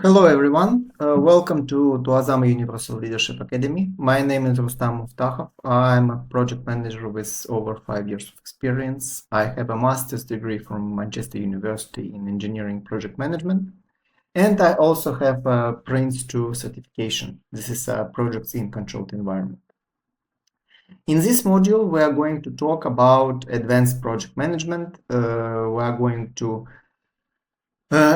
Hello everyone, welcome to Tuazama Universal Leadership Academy. My name is Rustam Muftahov. I'm a project manager with over 5 years of experience. I have a master's degree from Manchester University in engineering project management, and I also have a Prince 2 certification. This is a projects in controlled environment. In this module, we are going to talk about advanced project management. We are going to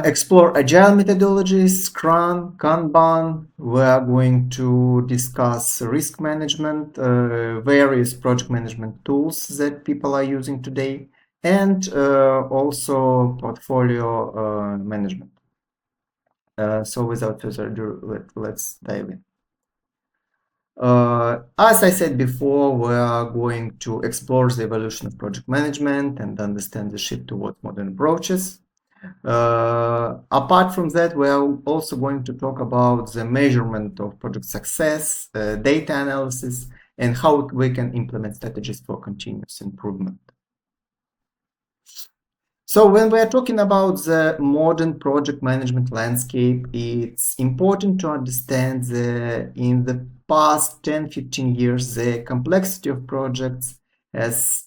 explore agile methodologies, Scrum, Kanban. We are going to discuss risk management, various project management tools that people are using today, and also portfolio management. So without further ado, let's dive in. As I said before, we are going to explore the evolution of project management and understand the shift towards modern approaches. Apart from that, we are also going to talk about the measurement of project success, data analysis, and how we can implement strategies for continuous improvement. So when we are talking about the modern project management landscape, it's important to understand that in the past 10-15 years, the complexity of projects has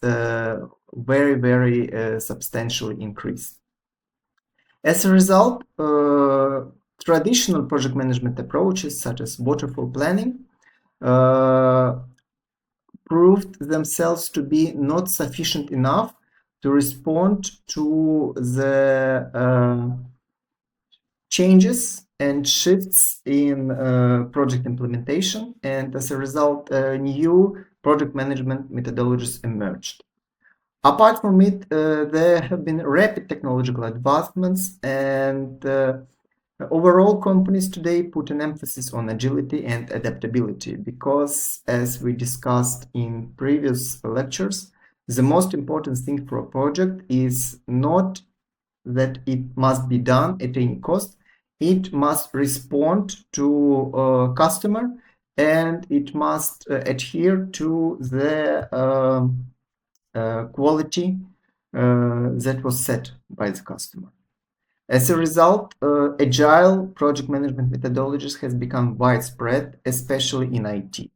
very substantially increased. As a result, traditional project management approaches such as waterfall planning proved themselves to be not sufficient enough to respond to the changes and shifts in project implementation, and as a result, new project management methodologies emerged. Apart from it, there have been rapid technological advancements, and overall companies today put an emphasis on agility and adaptability because, as we discussed in previous lectures, the most important thing for a project is not that it must be done at any cost. It must respond to a customer, and it must adhere to the quality that was set by the customer. As a result, agile project management methodologies has become widespread, especially in IT.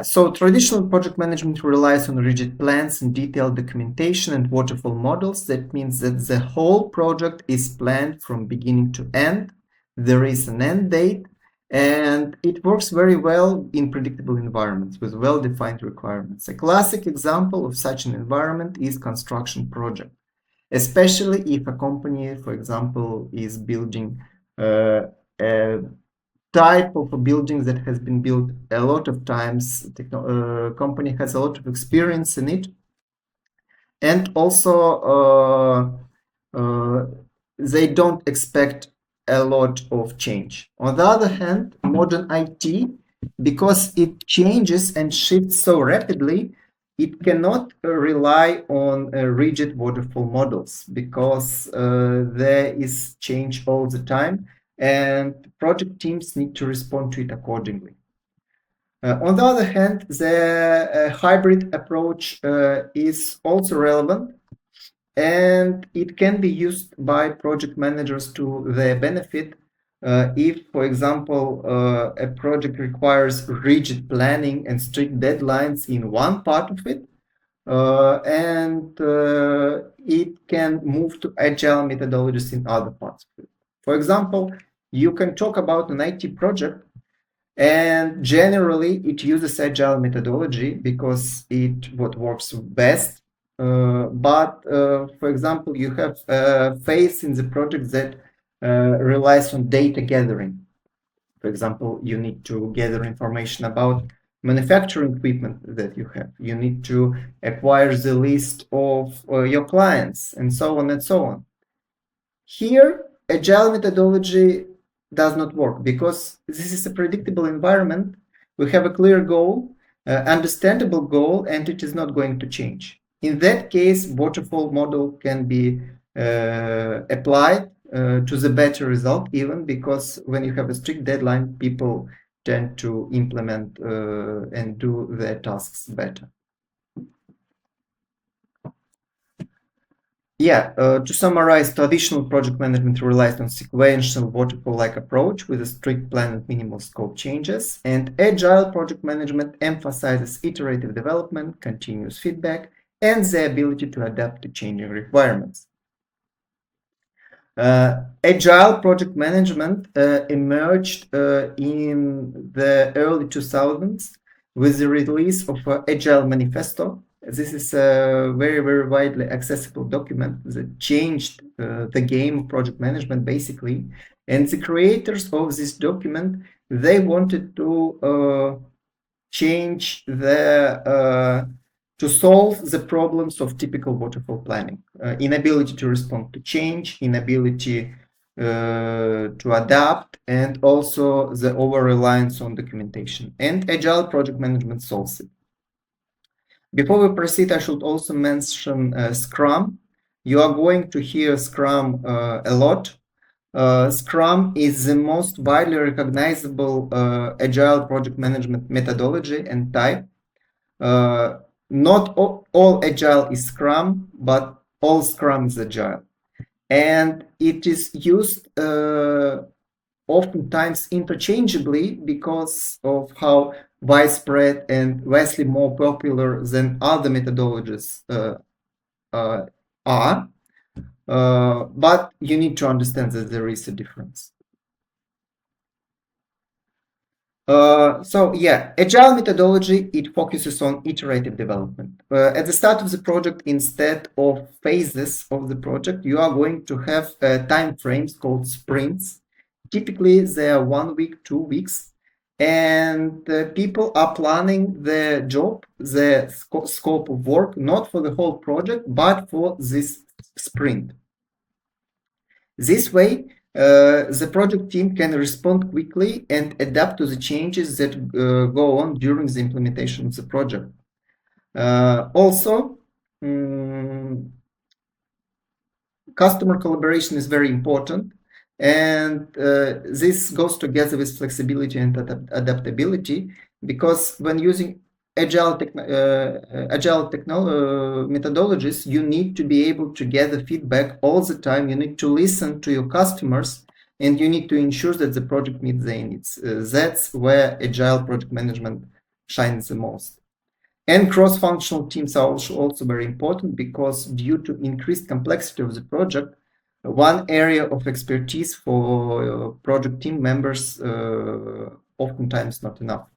So traditional project management relies on rigid plans and detailed documentation and waterfall models. That means that the whole project is planned from beginning to end. There is an end date, and it works very well in predictable environments with well-defined requirements. A classic example of such an environment is construction project, especially if a company, for example, is building a type of a building that has been built a lot of times. Company has a lot of experience in it, and also they don't expect a lot of change. On the other hand, modern IT, because it changes and shifts so rapidly, it cannot rely on rigid waterfall models because there is change all the time, and project teams need to respond to it accordingly. On the other hand, the hybrid approach is also relevant, and it can be used by project managers to their benefit if, for example, a project requires rigid planning and strict deadlines in one part of it, and it can move to agile methodologies in other parts of it. For example, you can talk about an IT project, and generally it uses agile methodology because it what works best. But for example, you have a phase in the project that relies on data gathering. For example, you need to gather information about manufacturing equipment that you have. You need to acquire the list of your clients, and so on and so on. Here, agile methodology does not work because this is a predictable environment. We have a clear goal, understandable goal, and it is not going to change. In that case, waterfall model can be applied to the better result, even because when you have a strict deadline, people tend to implement and do their tasks better. To summarize, traditional project management relies on sequential waterfall-like approach with a strict plan and minimal scope changes, and agile project management emphasizes iterative development, continuous feedback, and the ability to adapt to changing requirements. Agile project management emerged in the early 2000s with the release of Agile Manifesto. This is a very, very widely accessible document that changed the game of project management, basically. And the creators of this document, they wanted to change to solve the problems of typical waterfall planning, inability to respond to change, inability to adapt, and also the over-reliance on documentation. And agile project management solves it. Before we proceed, I should also mention Scrum. You are going to hear Scrum a lot. Scrum is the most widely recognizable agile project management methodology and type. Not all agile is Scrum, but all Scrum is agile. And it is used oftentimes interchangeably because of how widespread and vastly more popular than other methodologies are. But you need to understand that there is a difference. Agile methodology, it focuses on iterative development. At the start of the project, instead of phases of the project, you are going to have time frames called sprints. Typically, they are 1 week, 2 weeks, and people are planning the job, the scope of work, not for the whole project, but for this sprint. This way, the project team can respond quickly and adapt to the changes that go on during the implementation of the project. Customer collaboration is very important, and this goes together with flexibility and adaptability, because when using agile methodologies, you need to be able to gather feedback all the time. You need to listen to your customers, and you need to ensure that the project meets their needs. That's where agile project management shines the most. And cross-functional teams are also very important, because due to increased complexity of the project, one area of expertise for project team members oftentimes not enough.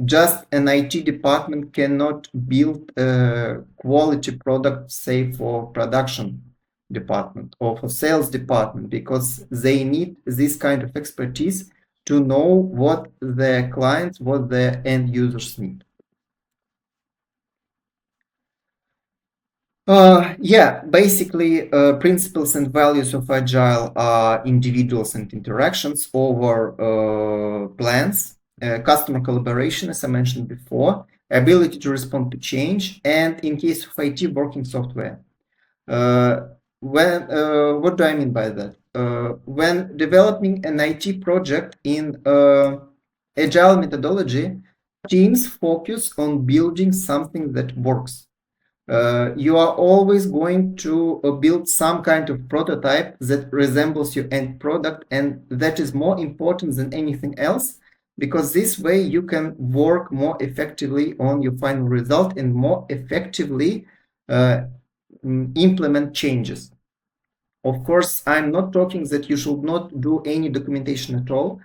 Just an IT department cannot build a quality product, say, for production department or for sales department, because they need this kind of expertise to know what their clients, what their end users need. Basically, principles and values of Agile are individuals and interactions over plans, customer collaboration, as I mentioned before, ability to respond to change, and in case of IT, working software. What do I mean by that? When developing an IT project in Agile methodology, teams focus on building something that works. You are always going to build some kind of prototype that resembles your end product, and that is more important than anything else, because this way you can work more effectively on your final result and more effectively implement changes. Of course, I'm not talking that you should not do any documentation at all.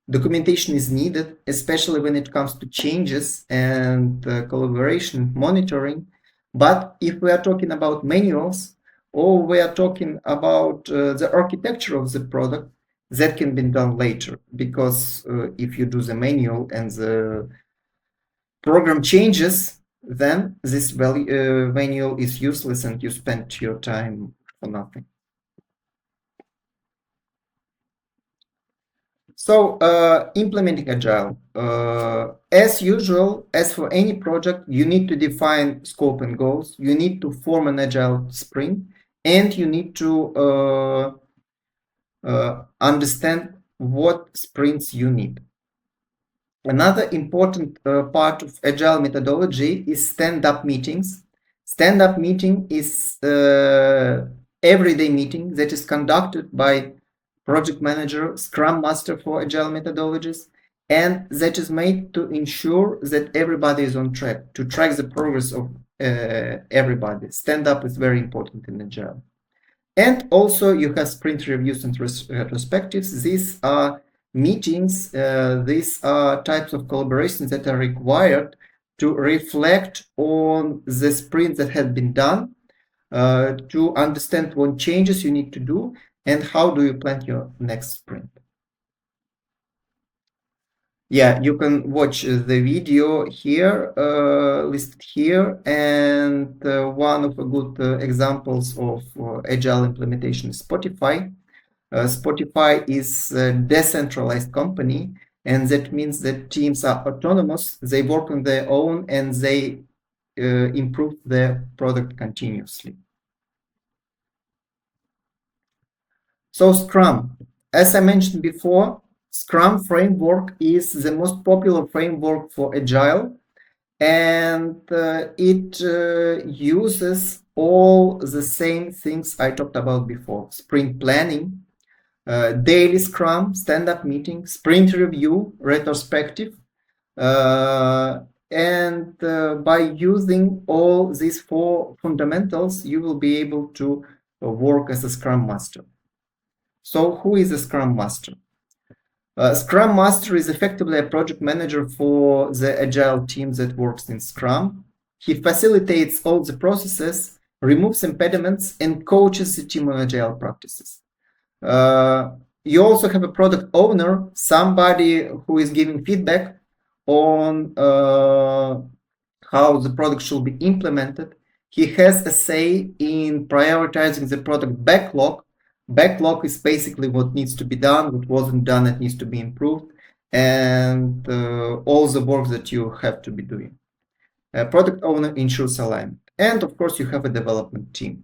Documentation is needed, especially when it comes to changes and collaboration monitoring. But if we are talking about manuals, or we are talking about the architecture of the product, that can be done later, because if you do the manual and the program changes, then this manual is useless and you spent your time for nothing. So implementing Agile, as usual, as for any project, you need to define scope and goals. You need to form an Agile sprint, and you need to understand what sprints you need. Another important part of Agile methodology is stand-up meetings. Stand-up meeting is everyday meeting that is conducted by project manager, scrum master for agile methodologies, and that is made to ensure that everybody is on track, to track the progress of everybody. Stand up is very important in agile. And also you have sprint reviews and retrospectives. These are meetings, these are types of collaborations that are required to reflect on the sprint that has been done, to understand what changes you need to do and how do you plan your next sprint. Yeah, you can watch the video here, listed here, and one of the good examples of agile implementation is Spotify. Spotify is a decentralized company, and that means that teams are autonomous, they work on their own, and they improve their product continuously. So Scrum, as I mentioned before, Scrum framework is the most popular framework for Agile, and it uses all the same things I talked about before: sprint planning, daily Scrum, stand-up meeting, sprint review, retrospective, and by using all these four fundamentals, you will be able to work as a Scrum Master. So who is a Scrum Master? Scrum Master is effectively a project manager for the agile team that works in Scrum. He facilitates all the processes, removes impediments, and coaches the team on agile practices. You also have a product owner, somebody who is giving feedback on how the product should be implemented. He has a say in prioritizing the product backlog. Backlog is basically what needs to be done, what wasn't done, it needs to be improved, and all the work that you have to be doing. A product owner ensures alignment. And of course, you have a development team.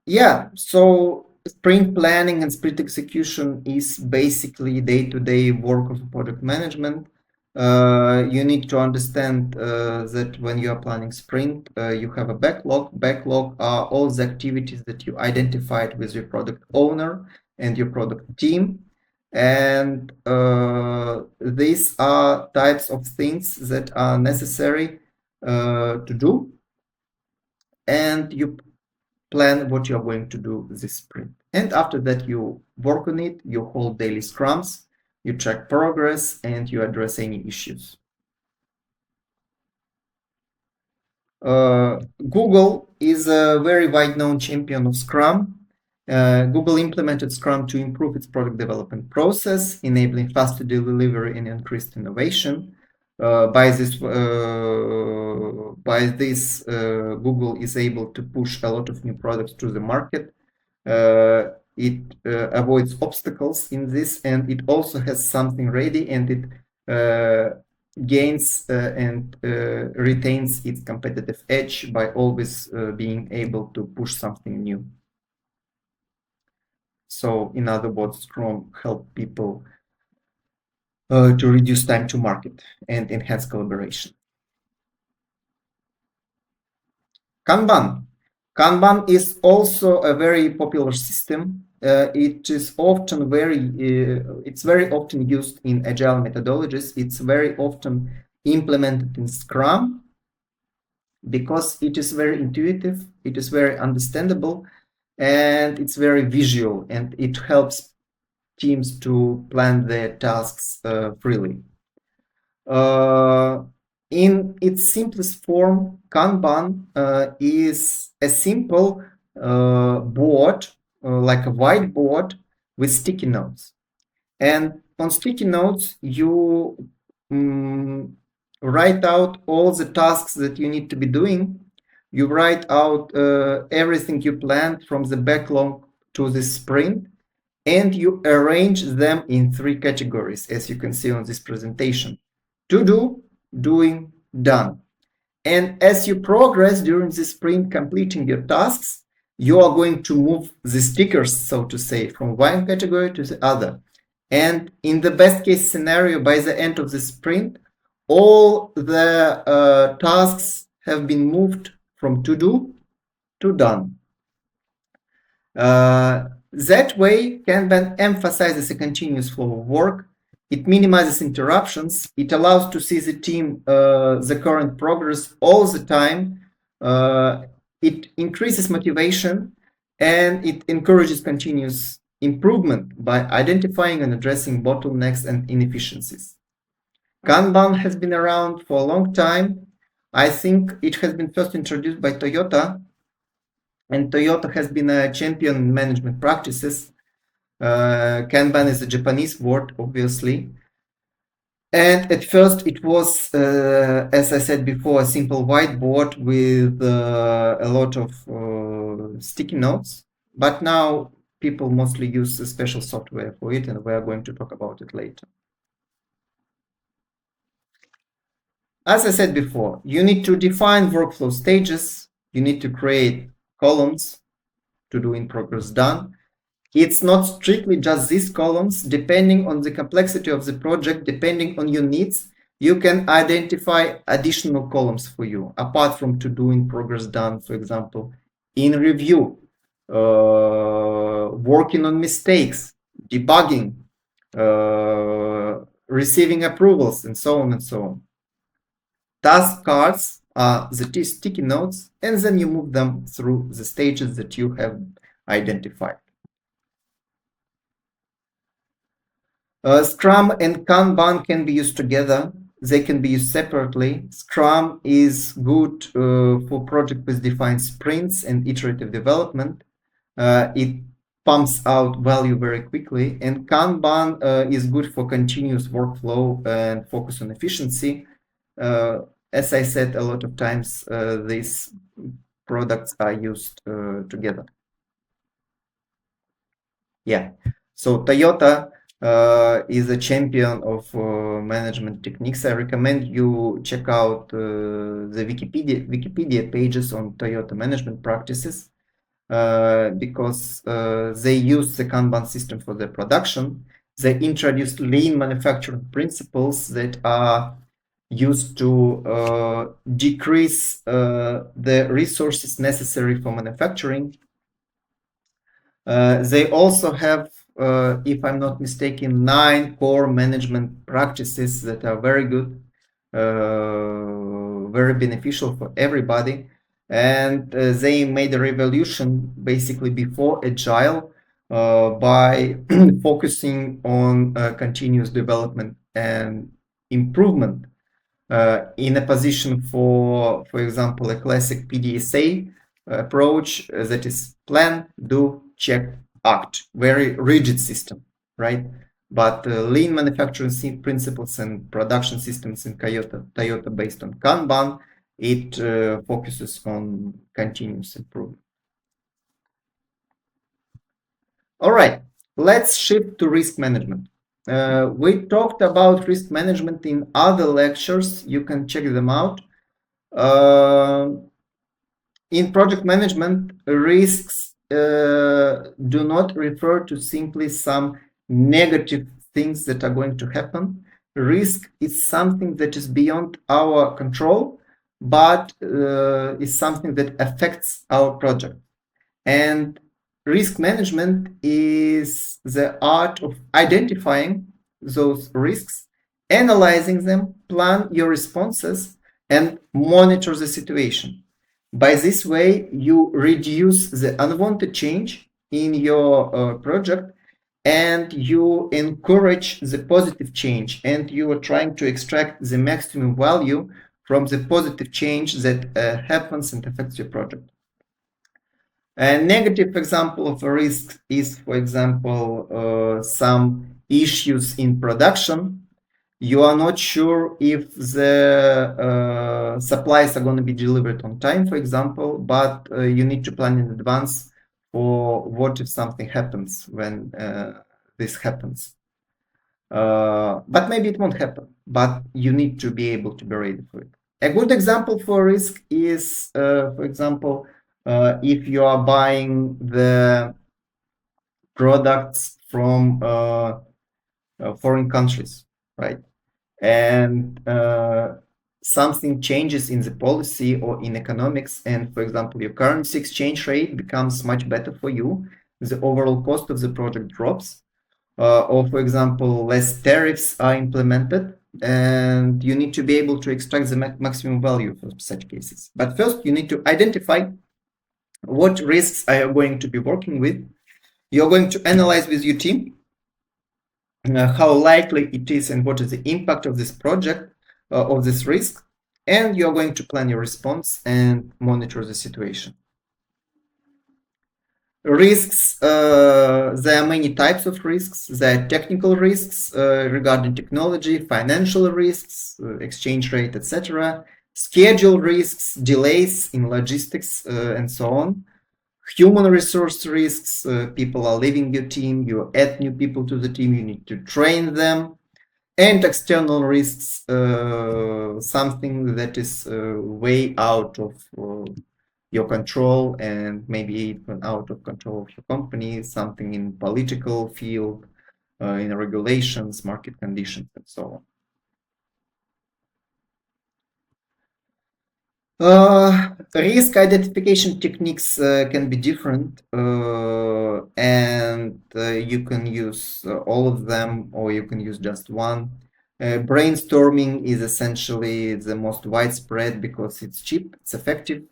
Yeah, so sprint planning and sprint execution is basically day-to-day work of project management. You need to understand that when you are planning sprint, you have a backlog. Backlog are all the activities that you identified with your product owner and your product team. And these are types of things that are necessary to do. And you plan what you're going to do this sprint. And after that, you work on it, you hold daily scrums, you track progress, and you address any issues. Google is a very wide-known champion of Scrum. Google implemented Scrum to improve its product development process, enabling faster delivery and increased innovation. By this, Google is able to push a lot of new products to the market. It avoids obstacles in this, and it also has something ready, and it gains and retains its competitive edge by always being able to push something new. So, in other words, Scrum helps people to reduce time to market and enhance collaboration. Kanban. Kanban is also a very popular system. It is often it's very often used in agile methodologies. It's very often implemented in Scrum because it is very intuitive, it is very understandable, and it's very visual, and it helps teams to plan their tasks freely. In its simplest form, Kanban is a simple board, like a whiteboard with sticky notes. And on sticky notes, you write out all the tasks that you need to be doing. You write out everything you planned from the backlog to the sprint, and you arrange them in 3 categories, as you can see on this presentation: to do, doing, done. And as you progress during the sprint completing your tasks, you are going to move the stickers, so to say, from one category to the other. And in the best case scenario, by the end of the sprint, all the tasks have been moved from to do to done. That way, Kanban emphasizes a continuous flow of work. It minimizes interruptions. It allows to see the team, the current progress all the time. It increases motivation, and it encourages continuous improvement by identifying and addressing bottlenecks and inefficiencies. Kanban has been around for a long time. I think it has been first introduced by Toyota, and Toyota has been a champion in management practices. Kanban is a Japanese word, obviously. And at first it was, as I said before, a simple whiteboard with a lot of sticky notes. But now people mostly use a special software for it, and we are going to talk about it later. As I said before, you need to define workflow stages. You need to create columns to do in progress done. It's not strictly just these columns. Depending on the complexity of the project, depending on your needs, you can identify additional columns for you, apart from to do in progress done, for example, in review, working on mistakes, debugging, receiving approvals, and so on and so on. Task cards are the sticky notes, and then you move them through the stages that you have identified. Scrum and Kanban can be used together. They can be used separately. Scrum is good for project with defined sprints and iterative development. It pumps out value very quickly. And Kanban is good for continuous workflow and focus on efficiency. As I said a lot of times, these products are used together. Yeah. So Toyota is a champion of management techniques. I recommend you check out the Wikipedia pages on Toyota management practices because they use the Kanban system for their production. They introduced lean manufacturing principles that are used to decrease the resources necessary for manufacturing. They also have, if I'm not mistaken, 9 core management practices that are very good, very beneficial for everybody. And they made a revolution basically before Agile by focusing on continuous development and improvement in a position for example, a classic PDSA approach that is plan, do, check, act. Very rigid system, right? But lean manufacturing principles and production systems in Toyota based on Kanban, it focuses on continuous improvement. All right, let's shift to risk management. We talked about risk management in other lectures. You can check them out. In project management, risks do not refer to simply some negative things that are going to happen. Risk is something that is beyond our control, but is something that affects our project. And risk management is the art of identifying those risks, analyzing them, plan your responses, and monitor the situation. By this way, you reduce the unwanted change in your project, and you encourage the positive change, and you are trying to extract the maximum value from the positive change that happens and affects your project. A negative example of a risk is, for example, some issues in production. You are not sure if the supplies are going to be delivered on time, for example, but you need to plan in advance for what if something happens when this happens. But maybe it won't happen, but you need to be able to be ready for it. A good example for risk is, for example, if you are buying the products from foreign countries, right? and something changes in the policy or in economics, and for example your currency exchange rate becomes much better for you, the overall cost of the project drops, or for example less tariffs are implemented, and you need to be able to extract the maximum value for such cases. But first you need to identify what risks are you going to be working with. You're going to analyze with your team how likely it is and what is the impact of this project, of this risk, and you're going to plan your response and monitor the situation. Risks, there are many types of risks. There are technical risks regarding technology, financial risks, exchange rate, etc., schedule risks, delays in logistics, and so on. Human resource risks, people are leaving your team, you add new people to the team, you need to train them. And external risks, something that is way out of your control and maybe even out of control of your company, something in political field, in regulations, market conditions, and so on. Risk identification techniques can be different, and you can use all of them, or you can use just one. Brainstorming is essentially the most widespread because it's cheap, it's effective,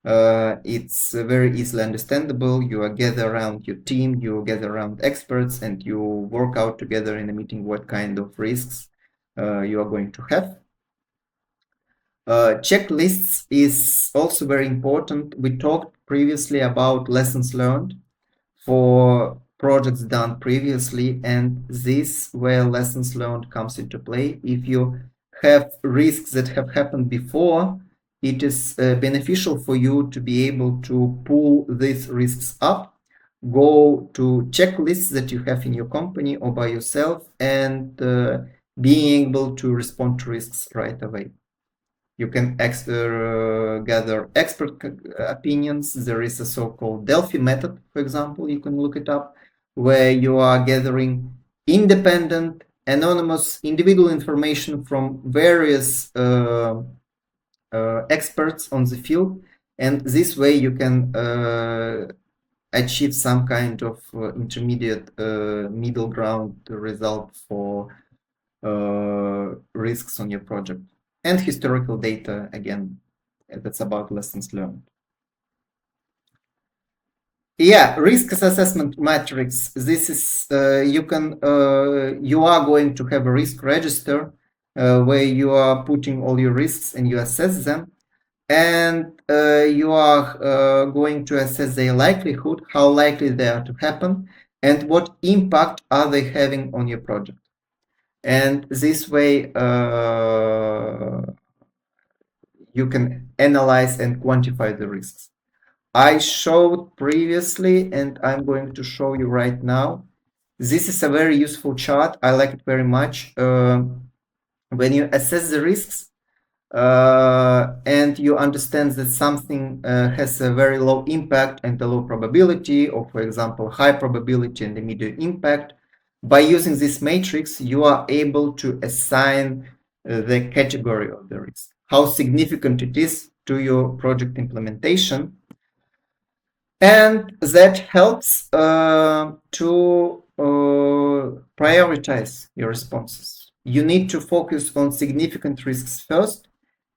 it's very easily understandable. You gather around your team, you gather around experts, and you work out together in a meeting what kind of risks you are going to have. Checklists is also very important. We talked previously about lessons learned for projects done previously, and this where lessons learned comes into play. If you have risks that have happened before, it is beneficial for you to be able to pull these risks up, go to checklists that you have in your company or by yourself, and being able to respond to risks right away. You can gather expert opinions. There is a so-called Delphi method, for example, you can look it up, where you are gathering independent, anonymous, individual information from various experts on the field. And this way you can achieve some kind of intermediate middle ground result for risks on your project. And historical data, again, that's about lessons learned. Yeah, risk assessment matrix. This is you are going to have a risk register where you are putting all your risks and you assess them, and you are going to assess their likelihood, how likely they are to happen, and what impact are they having on your project. And this way you can analyze and quantify the risks. I showed previously, and I'm going to show you right now. This is a very useful chart. I like it very much. When you assess the risks and you understand that something has a very low impact and a low probability, or for example, high probability and a medium impact, by using this matrix, you are able to assign the category of the risk, how significant it is to your project implementation. And that helps to prioritize your responses. You need to focus on significant risks first,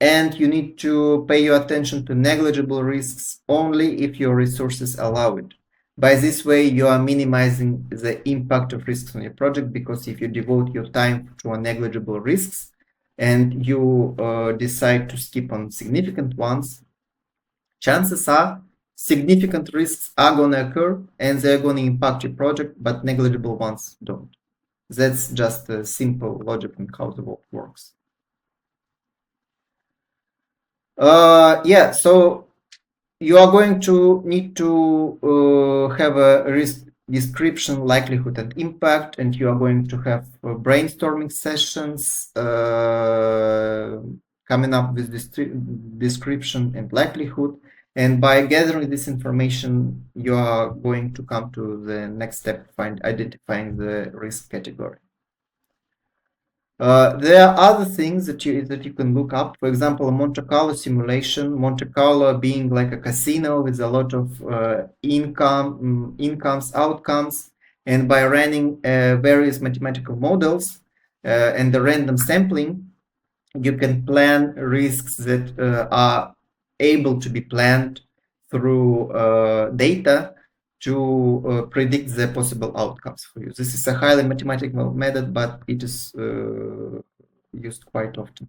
and you need to pay your attention to negligible risks only if your resources allow it. By this way, you are minimizing the impact of risks on your project, because if you devote your time to negligible risks and you decide to skip on significant ones, chances are significant risks are going to occur and they're going to impact your project, but negligible ones don't. That's just a simple logic in how the world works. Yeah, so you are going to need to have a risk description, likelihood, and impact, and you are going to have brainstorming sessions coming up with this description and likelihood. And by gathering this information, you are going to come to the next step, identifying the risk category. There are other things that you can look up. For example, a Monte Carlo simulation. Monte Carlo being like a casino with a lot of incomes, outcomes, and by running various mathematical models and the random sampling, you can plan risks that are able to be planned through data to predict the possible outcomes for you. This is a highly mathematical method, but it is used quite often.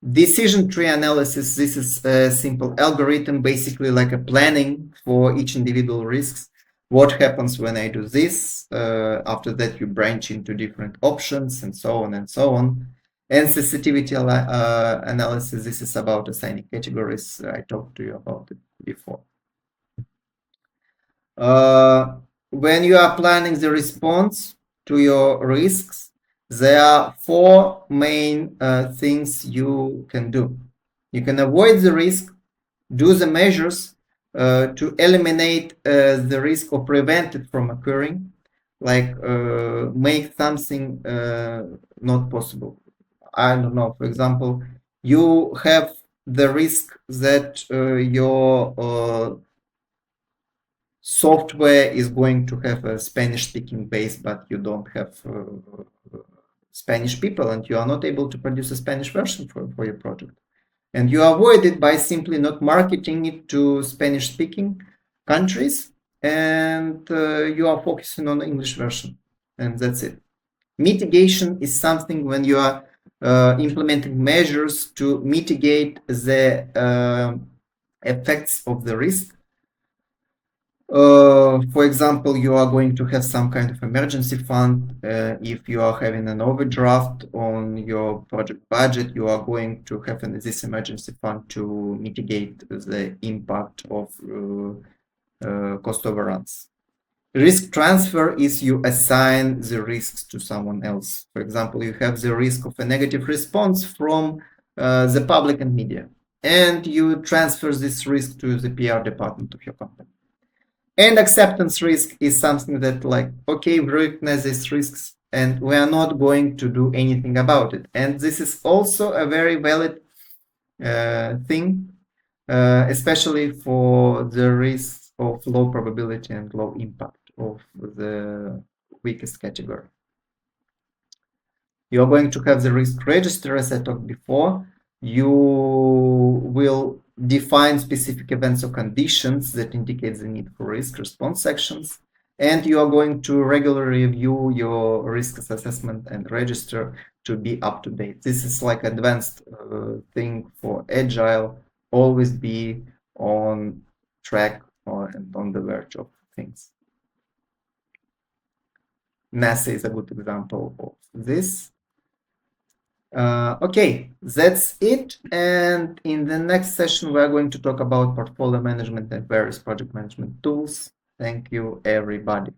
Decision tree analysis, this is a simple algorithm, basically like a planning for each individual risks. What happens when I do this? After that, you branch into different options and so on and so on. And sensitivity analysis, this is about assigning categories. I talked to you about it before. When you are planning the response to your risks, there are four main things you can do. You can avoid the risk, do the measures to eliminate the risk or prevent it from occurring, like make something not possible. I don't know, for example, you have the risk that your software is going to have a Spanish-speaking base, but you don't have Spanish people, and you are not able to produce a Spanish version for your project. And you avoid it by simply not marketing it to Spanish-speaking countries, and you are focusing on the English version, and that's it. Mitigation is something when you are implementing measures to mitigate the effects of the risk. For example, you are going to have some kind of emergency fund. If you are having an overdraft on your project budget, you are going to have this emergency fund to mitigate the impact of cost overruns. Risk transfer is you assign the risks to someone else. For example, you have the risk of a negative response from the public and media, and you transfer this risk to the PR department of your company. And acceptance risk is something that like, okay, we recognize these risks and we are not going to do anything about it. And this is also a very valid thing, especially for the risks of low probability and low impact of the weakest category. You are going to have the risk register, as I talked before. You will define specific events or conditions that indicate the need for risk response actions, and you are going to regularly review your risk assessment and register to be up to date. This is like advanced thing for agile. Always be on track and on the verge of things. NASA is a good example of this. Okay, that's it. And in the next session, we're going to talk about portfolio management and various project management tools. Thank you, everybody.